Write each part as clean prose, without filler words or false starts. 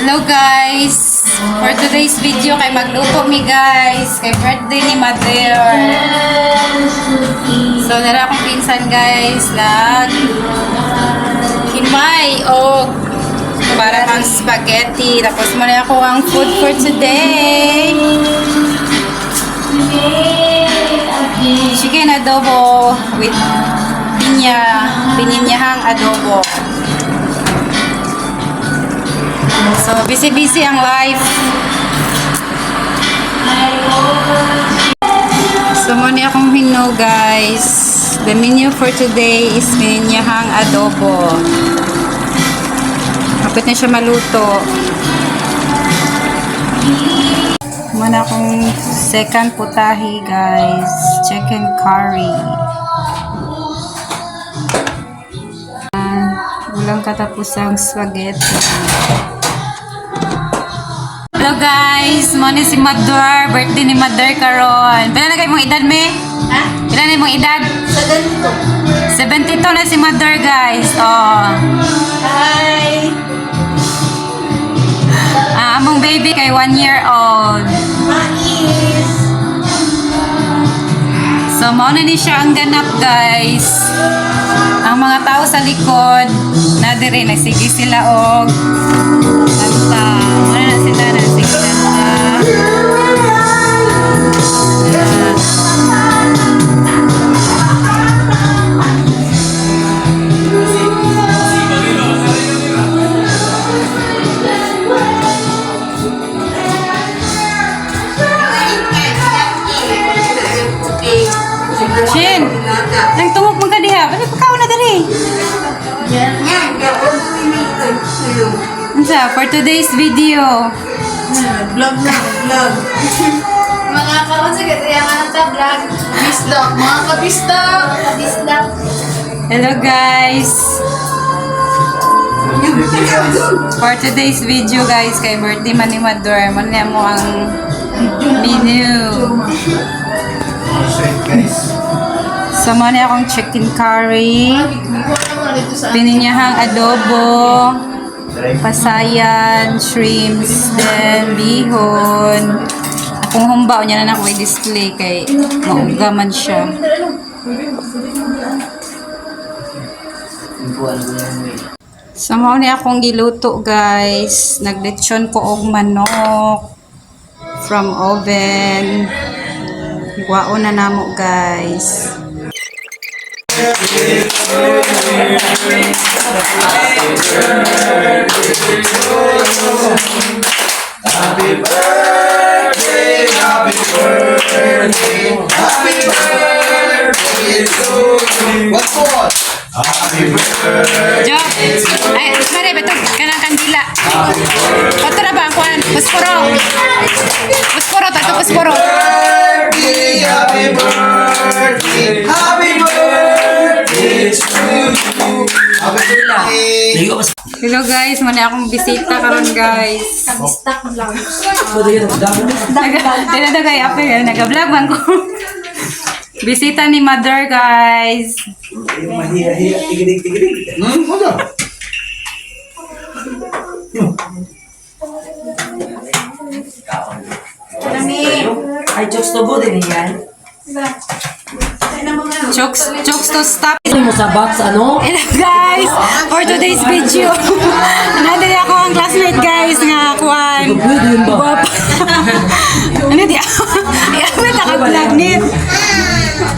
Hello guys! For today's video, kay magluto mi guys. Kay birthday ni Mother. So, nara akong pinsan guys. Himay o para kang spaghetti. Tapos muna ako ang food for today. Chicken adobo with pininyahang adobo. So, busy-busy ang life. So, muna akong hinog guys. The menu for today is pininyahang adobo. Kapit na siya maluto. Muna akong second putahe guys. Chicken curry. Walang katapusang spaghetti. Hello guys, muna si Mother, birthday ni Mother karon. Pila na kayo mong edad me? Ha? Pila na mong edad? 72 na si Mother guys. Oh. Hi! Among baby kay 1 year old. Mais! So mauna ni siya ang ganap guys. Ang mga tao sa likod na dire nagsige sila og kanta. Muna na sila nagsige kanta. Shin, nang tungog mong kadiha. Ano pa kao na dali? Unsa for today's video? Vlog na, vlog. Mga kaunsa kaya nga ta vlog. Bisdak, mga kabisdak. Kabisdak. Hello guys. For today's video guys, kay birthday man ni Mother, man niya mo ang menu. Sama niya akong chicken curry, pininyahang adobo, pasayan, shrimps, then bihon. Akong humbaw niya na ako i-display kay maugaman siya. Sama niya akong giluto guys. Naglechon ko og manok from oven. Guwao na namo guys. Happy birthday, happy birthday, happy birthday to you. What for? Happy birthday. Job. Ay, pare beto kanang kandila. Pato na ba ang kuan? Pusporo. Pusporo tato pusporo. Happy birthday, happy birthday to you. Happy birthday. Hello guys, muna akong bisita karon guys. Kabisdak vlog. Tinadagay apel, nag-vlog man ko. Bisita ni Mother guys. Ay, jokes to bo din yan. Chokes to stop. Ano mo sa box, ano? Hello guys, for today's video. Nadali ako ang classmate guys nga kuan. Pwede yun ba? Guwapa. Ano di? Iamit naka-vlog nit.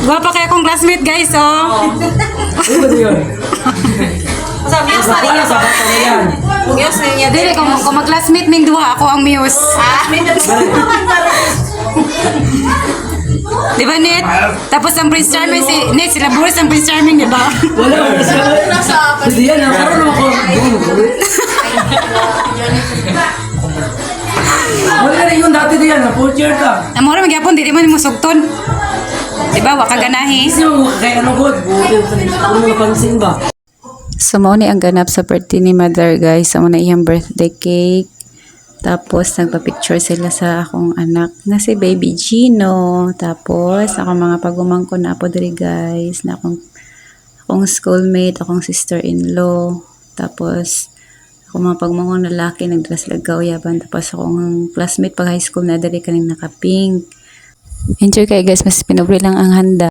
Guwapa kaya akong classmate guys oh. Ano ba yun? Sabi ko sa Ano sa box, ano yan? Muse niya. Dili kung mag-classmate ming duha ako ang Muse. Di ba, Nit? Tapos ang Prince Charming, Nit, sila Boris ang Prince Charming, di ba? Wala, wala siya. Pwede yan, nakaroon naman ko. Wala ka rin yun dati diyan, na-fourth year ka. Ang mga magyapon, di man mo sugton. Di ba, waka ganahi. Kasi yung kaya ano ko, ano mo napansin ba? So, mauni ang ganap sa birthday ni Mother, guys. Sa muna iyang birthday cake. Tapos, nagpa-picture sila sa akong anak na si Baby Gino. Tapos, akong mga pagumangko na po diri guys. Na akong schoolmate, akong sister-in-law. Tapos, Ako mga pagmangong lalaki, nagdress lang kauyaban. Tapos akong classmate pag high school na dali kaning naka-pink. Enjoy kayo guys, mas pinobre lang ang handa.